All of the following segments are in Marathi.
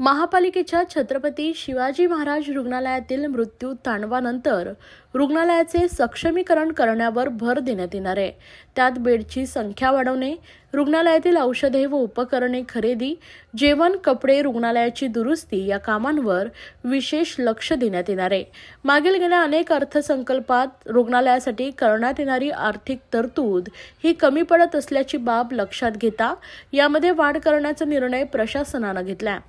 महापालिकेच्या छत्रपती शिवाजी महाराज रुग्णालयातील मृत्यू तांडवानंतर रुग्णालयाचे सक्षमीकरण करण्यावर भर देण्यात येणार आहे। त्यात बेडची संख्या वाढवणे, रुग्णालयातील औषधे व उपकरणे खरेदी, जेवण, कपडे, रुग्णालयाची दुरुस्ती या कामांवर विशेष लक्ष देण्यात येणार आहे। मागील गेल्या अनेक अर्थसंकल्पात रुग्णालयासाठी करण्यात येणारी आर्थिक तरतूद ही कमी पडत असल्याची बाब लक्षात घेता यामध्ये वाढ करण्याचा निर्णय प्रशासनाने घेतला।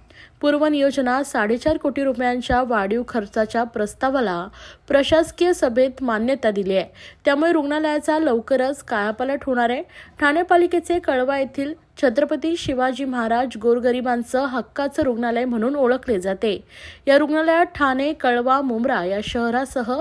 पूर्वनियोजना 4.5 कोटी रुपयांच्या वाढीव खर्चाच्या प्रस्तावाला प्रशासकीय सभेत मान्यता दिली आहे। त्यामुळे रुग्णालयाचा लवकरच कायापालट होणार आहे। ठाणे पालिकेचे कळवा येथील छत्रपती शिवाजी महाराज गोरगरिबांचं हक्काचं रुग्णालय म्हणून ओळखले जाते। या रुग्णालयात ठाणे, कळवा, मुंब्रा या शहरासह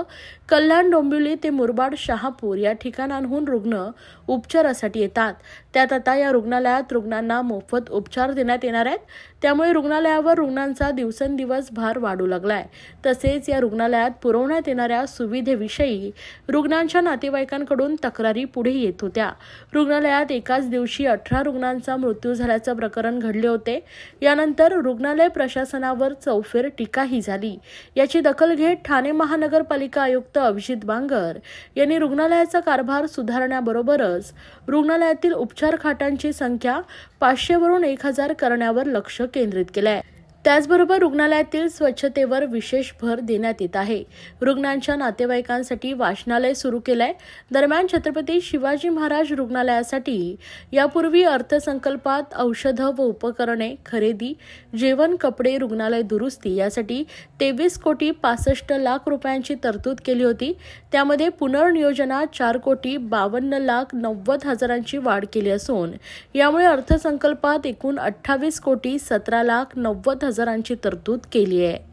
कल्याण, डोंबिवली ते मुरबाड, शहापूर या ठिकाणांहून रुग्ण उपचारासाठी येतात। त्यात आता या रुग्णालयात रुग्णांना मोफत उपचार देण्यात येणार आहेत। त्यामुळे रुग्णालयावर रुग्णांचा दिवसेंदिवस भार वाढू लागलाय। तसेच या रुग्णालयात पुरवण्यात येणाऱ्या सुविधेविषयी रुग्णांच्या नातेवाईकांकडून तक्रारी पुढे येत होत्या। रुग्णालयात एकाच दिवशी 18 रुग्णांचा मृत्यू झाल्याचे प्रकरण घडले होते। यानंतर रुग्णालय प्रशासनावर चौफेर टीकाही झाली। याची दखल घेत ठाणे महानगरपालिका आयुक्त अभिजित बांगर यांनी रुग्णालयाचा कारभार सुधारण्याबरोबरच रुग्णालयातील उपचार खाटांची संख्या 500 वरून 1000 करण्यावर लक्ष केंद्रित केले आहे। त्याचबरोबर रुग्णालयातील स्वच्छतेवर विशेष भर देण्यात येत आहे। रुग्णांच्या नातेवाईकांसाठी वाचनालय सुरू केलंय। दरम्यान छत्रपती शिवाजी महाराज रुग्णालयासाठी यापूर्वी अर्थसंकल्पात औषधं व उपकरणे खरेदी, जेवण, कपडे, रुग्णालय दुरुस्ती यासाठी 23 कोटी 65 लाख रुपयांची तरतूद केली होती। त्यामध्ये पुनर्नियोजनात 4 कोटी 52 लाख 90 हजारांची वाढ केली असून यामुळे अर्थसंकल्पात एकूण 28 कोटी 17 लाख 90 हजारांची तरतूद केली आहे।